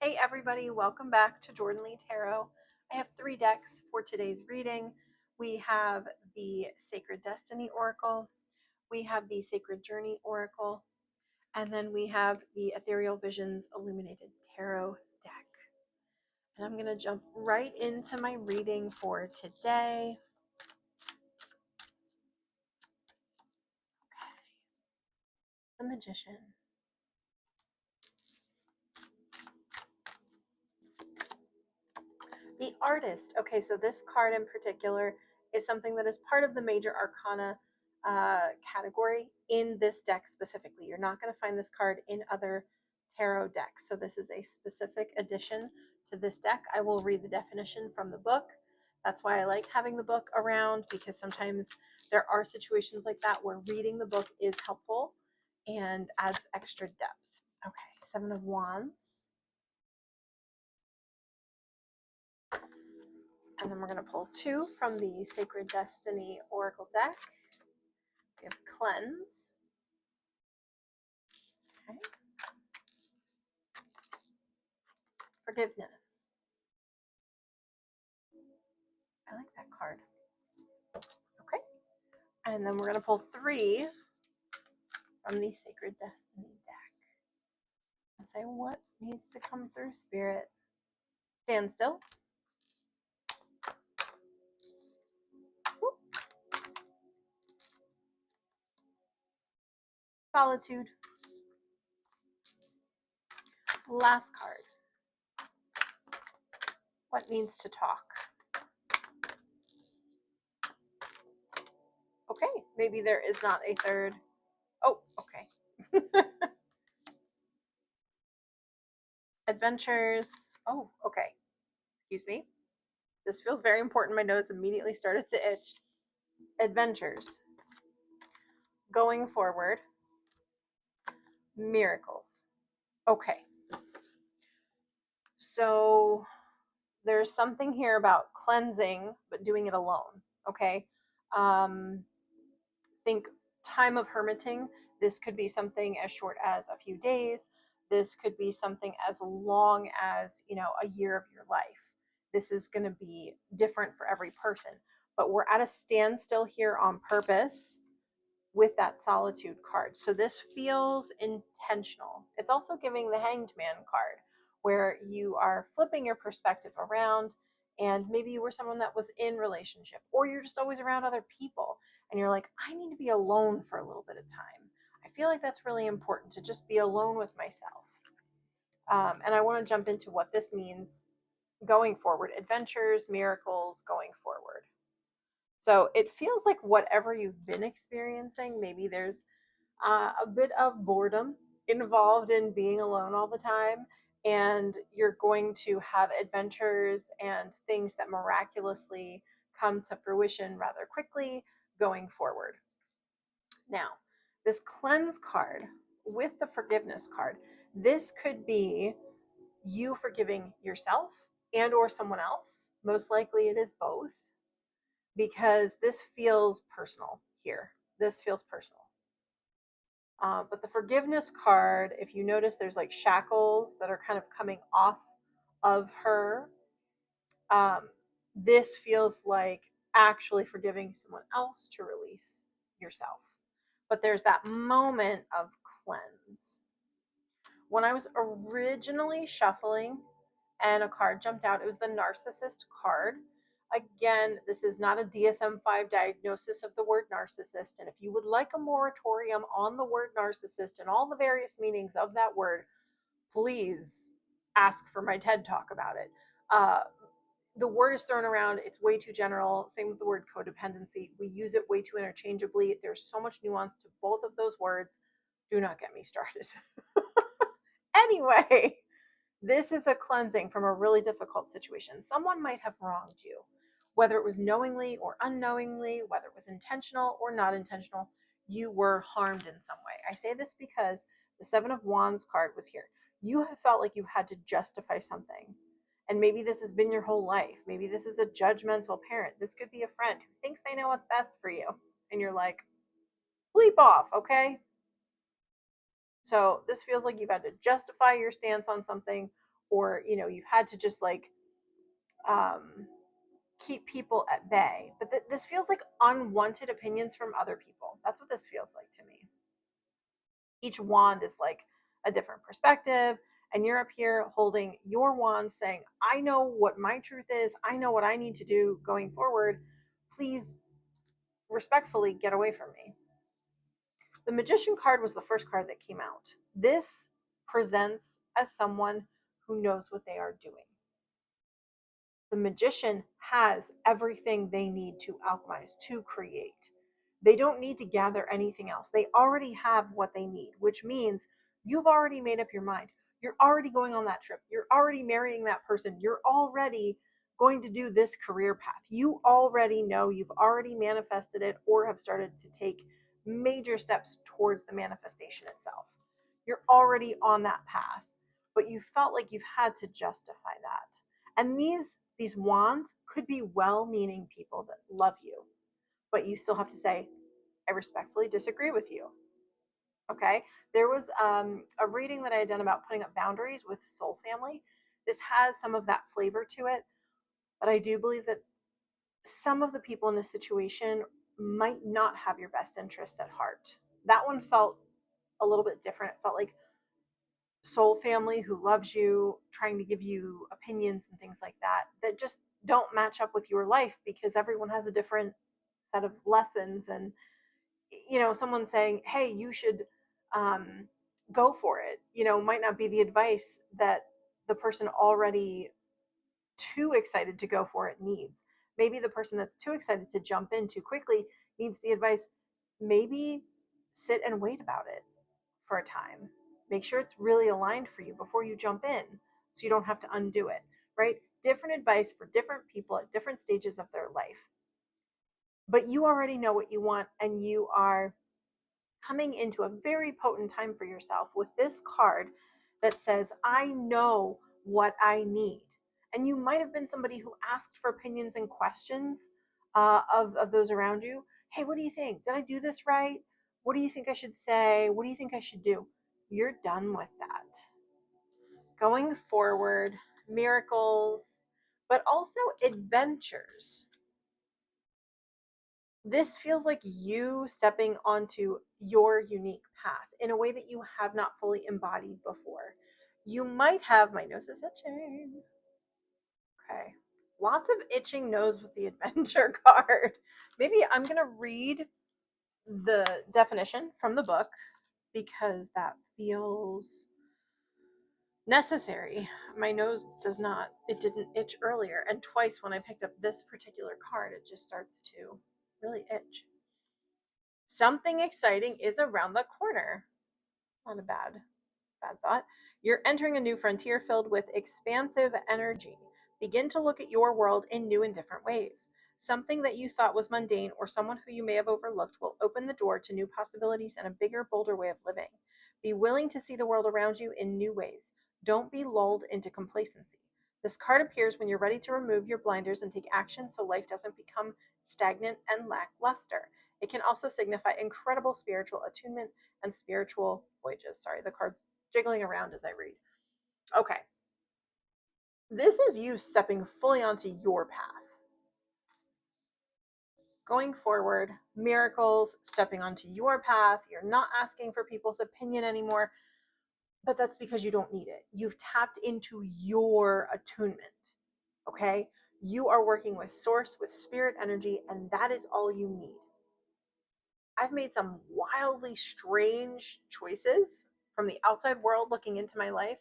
Hey everybody, welcome back to Jordan Lee Tarot. I have 3 decks for today's reading. We have the Sacred Destiny Oracle, we have the Sacred Journey Oracle, and then we have the Ethereal Visions Illuminated Tarot deck. And I'm going to jump right into my reading for today. Okay. The Magician. The Artist. Okay, so this card in particular is something that is part of the Major Arcana category in this deck specifically. You're not going to find this card in other tarot decks. So this is a specific addition to this deck. I will read the definition from the book. That's why I like having the book around, because sometimes there are situations like that where reading the book is helpful and adds extra depth. Okay, 7 of Wands. And then we're going to pull 2 from the Sacred Destiny Oracle deck. We have Cleanse. Okay. Forgiveness. I like that card. Okay. And then we're going to pull 3 from the Sacred Destiny deck. And say what needs to come through, Spirit. Stand still. Solitude. Last card. What needs to talk? Okay, maybe there is not a third. Oh, okay. Adventures. Oh, okay. Excuse me. This feels very important. My nose immediately started to itch. Adventures. Going forward. Miracles. Okay. So there's something here about cleansing, but doing it alone. Okay. Think time of hermiting. This could be something as short as a few days. This could be something as long as, a year of your life. This is going to be different for every person. But we're at a standstill here on purpose with that solitude card. So this feels intentional. It's also giving the Hanged Man card, where you are flipping your perspective around, and maybe you were someone that was in relationship, or you're just always around other people and you're like, I need to be alone for a little bit of time. I feel like that's really important, to just be alone with myself. And I want to jump into what this means going forward. Adventures, miracles, going forward. So it feels like whatever you've been experiencing, maybe there's a bit of boredom involved in being alone all the time, and you're going to have adventures and things that miraculously come to fruition rather quickly going forward. Now, this cleanse card with the forgiveness card, this could be you forgiving yourself and or someone else. Most likely it is both, because this feels personal here. This feels personal. But the forgiveness card, if you notice, there's like shackles that are kind of coming off of her. This feels like actually forgiving someone else to release yourself. But there's that moment of cleanse. When I was originally shuffling and a card jumped out, it was the Narcissist card. Again, this is not a DSM-5 diagnosis of the word narcissist. And if you would like a moratorium on the word narcissist and all the various meanings of that word, please ask for my TED Talk about it. The word is thrown around. It's way too general. Same with the word codependency. We use it way too interchangeably. There's so much nuance to both of those words. Do not get me started. Anyway, this is a cleansing from a really difficult situation. Someone might have wronged you, whether it was knowingly or unknowingly, whether it was intentional or not intentional. You were harmed in some way. I say this because the 7 of Wands card was here. You have felt like you had to justify something. And maybe this has been your whole life. Maybe this is a judgmental parent. This could be a friend who thinks they know what's best for you. And you're like, bleep off, okay? So this feels like you've had to justify your stance on something, or you've had to just like um keep people at bay. But this feels like unwanted opinions from other people. That's what this feels like to me. Each wand is like a different perspective, and you're up here holding your wand saying, I know what my truth is, I know what I need to do going forward. Please respectfully get away from me. The Magician card was the first card that came out. This presents as someone who knows what they are doing. The magician has everything they need to alchemize, to create. They don't need to gather anything else. They already have what they need, which means you've already made up your mind. You're already going on that trip. You're already marrying that person. You're already going to do this career path. You already know, you've already manifested it or have started to take major steps towards the manifestation itself. You're already on that path, but you felt like you've had to justify that. And these wands could be well-meaning people that love you, but you still have to say, I respectfully disagree with you. Okay. There was a reading that I had done about putting up boundaries with soul family. This has some of that flavor to it, but I do believe that some of the people in this situation might not have your best interests at heart. That one felt a little bit different. It felt like soul family who loves you, trying to give you opinions and things like that, that just don't match up with your life because everyone has a different set of lessons. And, someone saying, hey, you should go for it, might not be the advice that the person already too excited to go for it needs. Maybe the person that's too excited to jump in too quickly needs the advice. Maybe sit and wait about it for a time. Make sure it's really aligned for you before you jump in so you don't have to undo it, right? Different advice for different people at different stages of their life. But you already know what you want, and you are coming into a very potent time for yourself with this card that says, I know what I need. And you might have been somebody who asked for opinions and questions of those around you. Hey, what do you think? Did I do this right? What do you think I should say? What do you think I should do? You're done with that. Going forward, miracles, but also adventures. This feels like you stepping onto your unique path in a way that you have not fully embodied before. You might have, my nose is itching. Okay. Lots of itching nose with the adventure card. Maybe I'm going to read the definition from the book because that feels necessary. My nose it didn't itch earlier. And twice when I picked up this particular card, it just starts to really itch. Something exciting is around the corner. Not a bad thought. You're entering a new frontier filled with expansive energy. Begin to look at your world in new and different ways. Something that you thought was mundane or someone who you may have overlooked will open the door to new possibilities and a bigger, bolder way of living. Be willing to see the world around you in new ways. Don't be lulled into complacency. This card appears when you're ready to remove your blinders and take action so life doesn't become stagnant and lackluster. It can also signify incredible spiritual attunement and spiritual voyages. Sorry, the card's jiggling around as I read. Okay. This is you stepping fully onto your path. Going forward, miracles, stepping onto your path. You're not asking for people's opinion anymore, but that's because you don't need it. You've tapped into your attunement. Okay? You are working with source, with spirit energy, and that is all you need. I've made some wildly strange choices from the outside world looking into my life.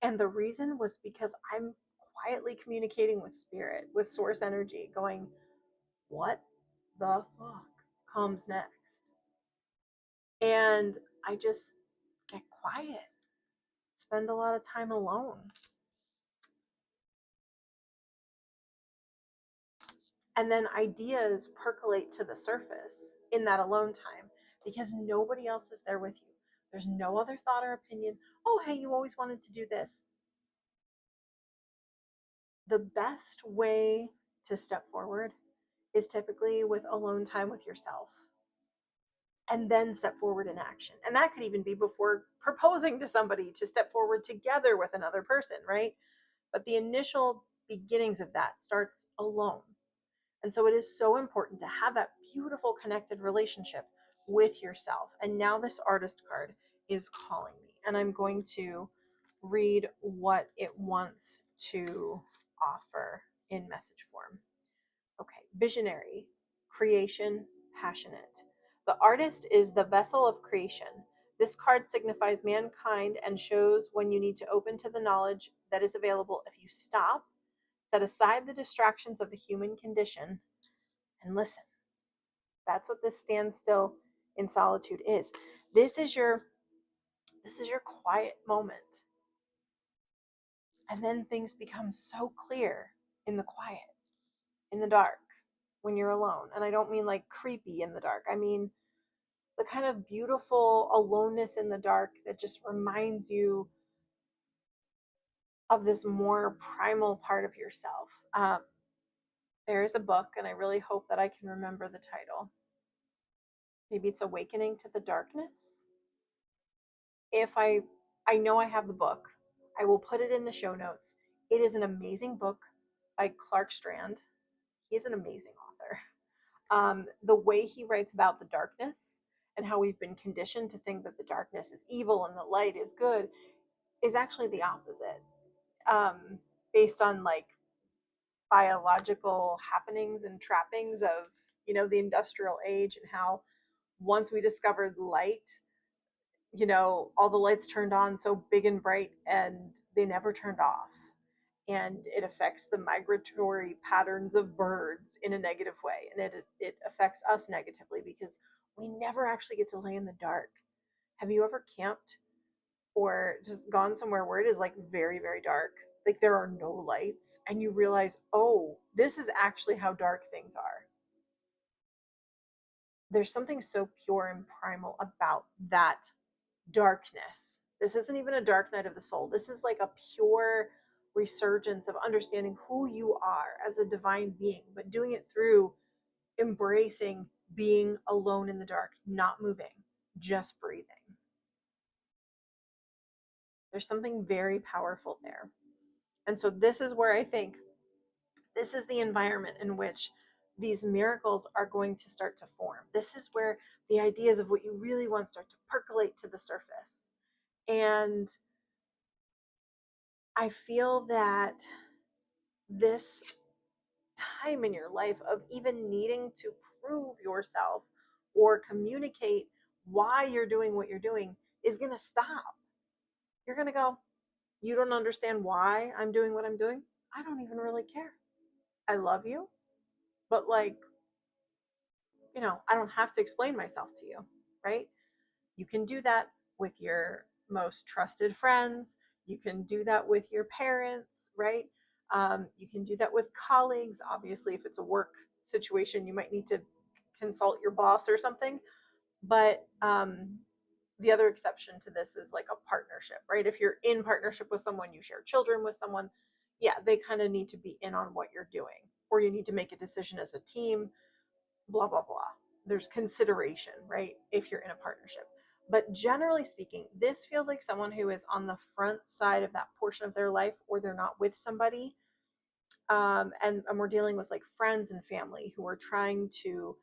And the reason was because I'm quietly communicating with spirit, with source energy, going, what the fuck comes next? And I just get quiet, spend a lot of time alone. And then ideas percolate to the surface in that alone time because nobody else is there with you. There's no other thought or opinion. Oh, hey, you always wanted to do this. The best way to step forward is typically with alone time with yourself. and then step forward in action. And that could even be before proposing to somebody to step forward together with another person, right? But the initial beginnings of that starts alone. And so it is so important to have that beautiful connected relationship with yourself. And now this artist card is calling me, and I'm going to read what it wants to offer in message form. Okay, visionary, creation, passionate. The artist is the vessel of creation. This card signifies mankind and shows when you need to open to the knowledge that is available if you stop, set aside the distractions of the human condition, and listen. That's what this standstill in solitude is. This is your quiet moment. And then things become so clear in the quiet, in the dark, when you're alone. And I don't mean like creepy in the dark. I mean the kind of beautiful aloneness in the dark that just reminds you of this more primal part of yourself. There is a book, and I really hope that I can remember the title. Maybe it's Awakening to the Darkness. If I know I have the book, I will put it in the show notes. It is an amazing book by Clark Strand. He's an amazing author. The way he writes about the darkness and how we've been conditioned to think that the darkness is evil and the light is good is actually the opposite. Based on like biological happenings and trappings of the industrial age, and how once we discovered light, all the lights turned on so big and bright and they never turned off. And it affects the migratory patterns of birds in a negative way. And it affects us negatively because we never actually get to lay in the dark. Have you ever camped or just gone somewhere where it is like very, very dark? Like there are no lights, and you realize, oh, this is actually how dark things are. There's something so pure and primal about that darkness. This isn't even a dark night of the soul. This is like a pure resurgence of understanding who you are as a divine being, but doing it through embracing being alone in the dark, not moving, just breathing. There's something very powerful there. And so this is where I think this is the environment in which these miracles are going to start to form. This is where the ideas of what you really want start to percolate to the surface. And I feel that this time in your life of even needing to prove yourself or communicate why you're doing what you're doing is going to stop. You're going to go, you don't understand why I'm doing what I'm doing? I don't even really care. I love you, but like, I don't have to explain myself to you, right? You can do that with your most trusted friends. You can do that with your parents, right? You can do that with colleagues. Obviously, if it's a work situation, you might need to consult your boss or something. But the other exception to this is like a partnership, right? If you're in partnership with someone, you share children with someone, yeah, they kind of need to be in on what you're doing, or you need to make a decision as a team, blah, blah, blah. There's consideration, right? If you're in a partnership. But generally speaking, this feels like someone who is on the front side of that portion of their life, or they're not with somebody. And we're dealing with like friends and family who are trying to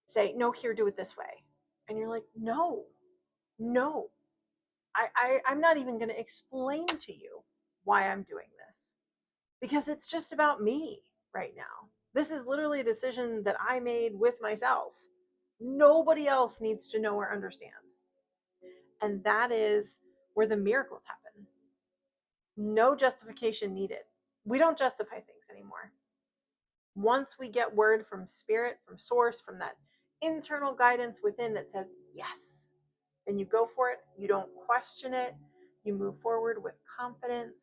say, no, here, do it this way. And you're like, no, no, I'm not even going to explain to you why I'm doing this, because it's just about me right now. This is literally a decision that I made with myself. Nobody else needs to know or understand. And that is where the miracles happen. No justification needed. We don't justify things anymore. Once we get word from spirit, from source, from that internal guidance within that says yes, then you go for it. You don't question it. You move forward with confidence.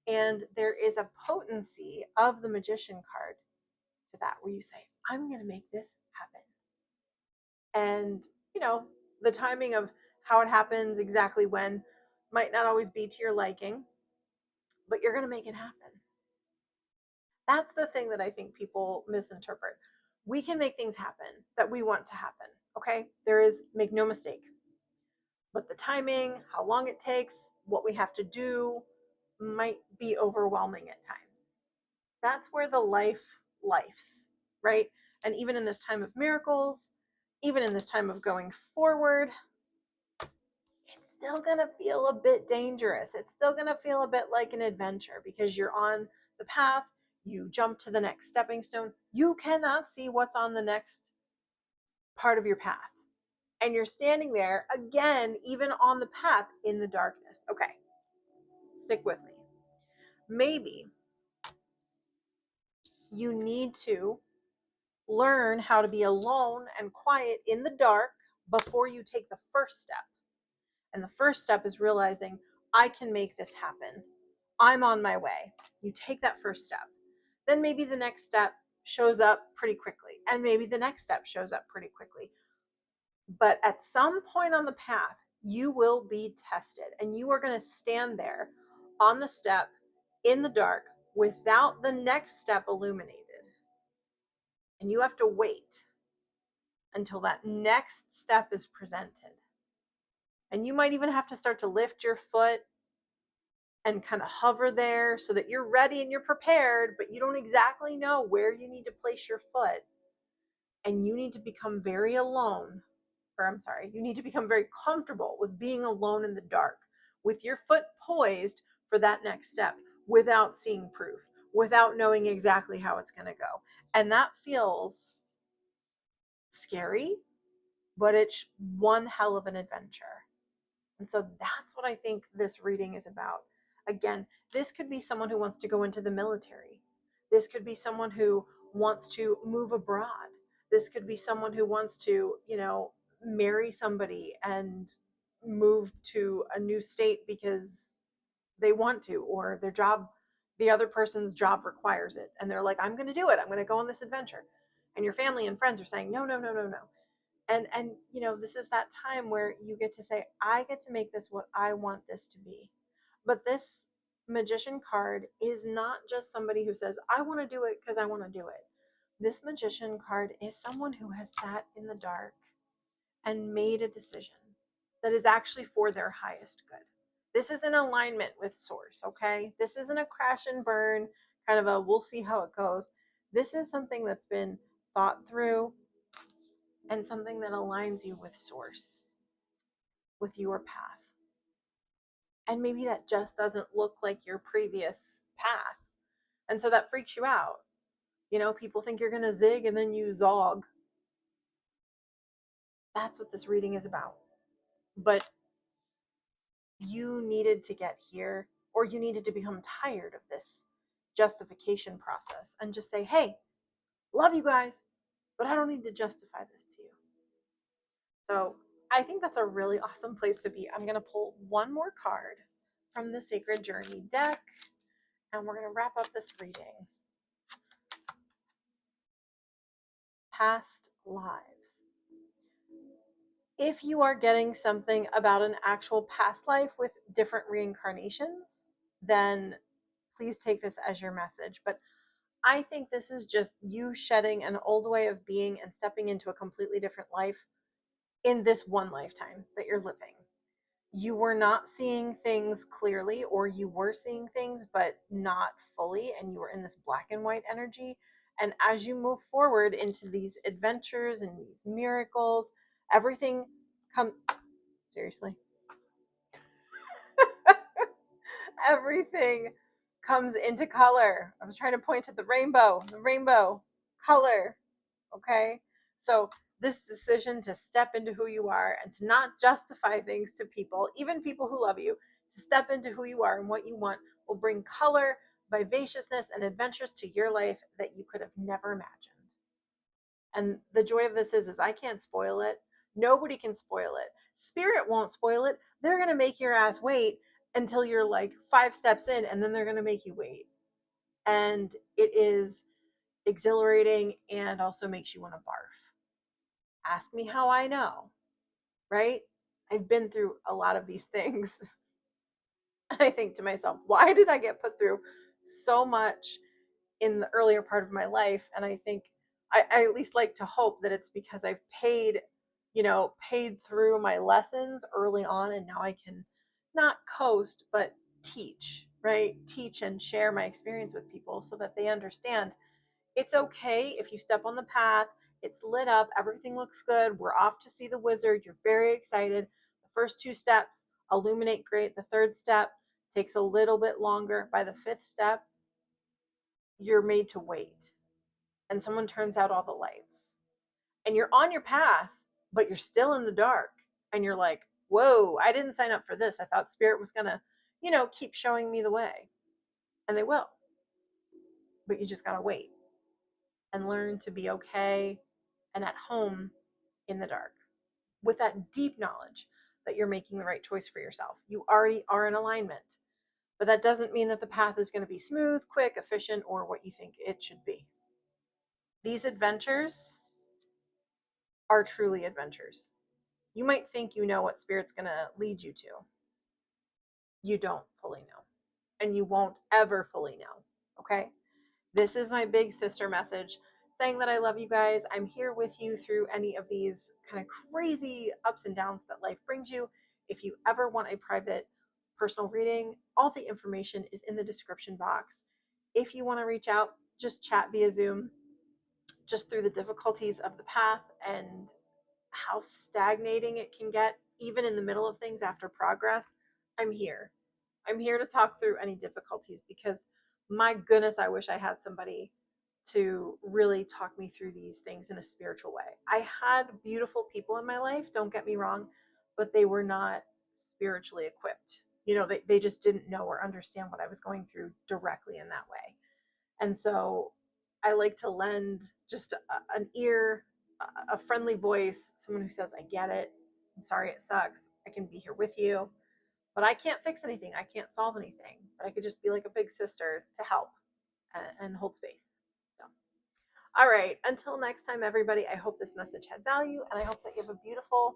And there is a potency of the magician card to that, where you say, I'm going to make this happen. And, the timing of how it happens, exactly when, might not always be to your liking, but you're going to make it happen. That's the thing that I think people misinterpret. We can make things happen that we want to happen. Okay, make no mistake, but the timing, how long it takes, what we have to do might be overwhelming at times. That's where the lifes, right? And even in this time of miracles, even in this time of going forward, it's still going to feel a bit dangerous. It's still going to feel a bit like an adventure because you're on the path, you jump to the next stepping stone. You cannot see what's on the next part of your path. And you're standing there again, even on the path in the darkness. Okay, stick with me. Maybe you need to learn how to be alone and quiet in the dark before you take the first step. And the first step is realizing I can make this happen. I'm on my way. You take that first step. Then maybe the next step shows up pretty quickly. And maybe the next step shows up pretty quickly. But at some point on the path, you will be tested and you are going to stand there on the step in the dark without the next step illuminated. And you have to wait until that next step is presented. And you might even have to start to lift your foot and kind of hover there so that you're ready and you're prepared, but you don't exactly know where you need to place your foot. And you need to become very alone, you need to become very comfortable with being alone in the dark, with your foot poised for that next step without seeing proof, without knowing exactly how it's going to go. And that feels scary, but it's one hell of an adventure. And so that's what I think this reading is about. Again, this could be someone who wants to go into the military. This could be someone who wants to move abroad. This could be someone who wants to, marry somebody and move to a new state because they want to, or the other person's job requires it. And they're like, I'm going to do it. I'm going to go on this adventure. And your family and friends are saying, no, no, no, no, no. And this is that time where you get to say, I get to make this what I want this to be. But this magician card is not just somebody who says, I want to do it because I want to do it. This magician card is someone who has sat in the dark and made a decision that is actually for their highest good. This is in alignment with source, okay? This isn't a crash and burn, kind of a we'll see how it goes. This is something that's been thought through and something that aligns you with source, with your path. And maybe that just doesn't look like your previous path. And so that freaks you out. People think you're going to zig and then you zog. That's what this reading is about. But you needed to get here, or you needed to become tired of this justification process and just say, hey, love you guys, but I don't need to justify this to you. So I think that's a really awesome place to be. I'm going to pull one more card from the Sacred Journey deck, and we're going to wrap up this reading. Past lives. If you are getting something about an actual past life with different reincarnations, then please take this as your message. But I think this is just you shedding an old way of being and stepping into a completely different life in this one lifetime that you're living. You were not seeing things clearly, or you were seeing things but not fully, and you were in this black and white energy. And as you move forward into these adventures and these miracles, everything seriously everything comes into color. I was trying to point to the rainbow color. Okay, so this decision to step into who you are and to not justify things to people, even people who love you, to step into who you are and what you want, will bring color, vivaciousness, and adventures to your life that you could have never imagined. And the joy of this is I can't spoil it. Nobody can spoil it. Spirit won't spoil it. They're going to make your ass wait until you're like 5 steps in, and then they're going to make you wait. And it is exhilarating and also makes you want to barf. Ask me how I know, right? I've been through a lot of these things. I think to myself, why did I get put through so much in the earlier part of my life? And I think I at least like to hope that it's because I've paid paid through my lessons early on, and now I can not coast, but teach, right? Teach and share my experience with people so that they understand it's okay if you step on the path, it's lit up, everything looks good, we're off to see the wizard, you're very excited. The first two steps illuminate great. The third step takes a little bit longer. By the fifth step, you're made to wait, and someone turns out all the lights. And you're on your path, but you're still in the dark. And you're like, whoa, I didn't sign up for this. I thought Spirit was going to, keep showing me the way. And they will. But you just got to wait and learn to be okay and at home in the dark with that deep knowledge that you're making the right choice for yourself. You already are in alignment. But that doesn't mean that the path is going to be smooth, quick, efficient, or what you think it should be. These adventures are truly adventures. You might think you know what Spirit's going to lead you to. You don't fully know. And you won't ever fully know. Okay? This is my big sister message saying that I love you guys. I'm here with you through any of these kind of crazy ups and downs that life brings you. If you ever want a private personal reading, all the information is in the description box. If you want to reach out, just chat via Zoom, just through the difficulties of the path and how stagnating it can get, even in the middle of things after progress. I'm here. I'm here to talk through any difficulties because my goodness, I wish I had somebody to really talk me through these things in a spiritual way. I had beautiful people in my life, don't get me wrong, but they were not spiritually equipped. They just didn't know or understand what I was going through directly in that way. And so I like to lend just an ear, a friendly voice, someone who says, I get it. I'm sorry it sucks. I can be here with you. But I can't fix anything. I can't solve anything. But I could just be like a big sister to help and hold space. So, all right. Until next time, everybody, I hope this message had value, and I hope that you have a beautiful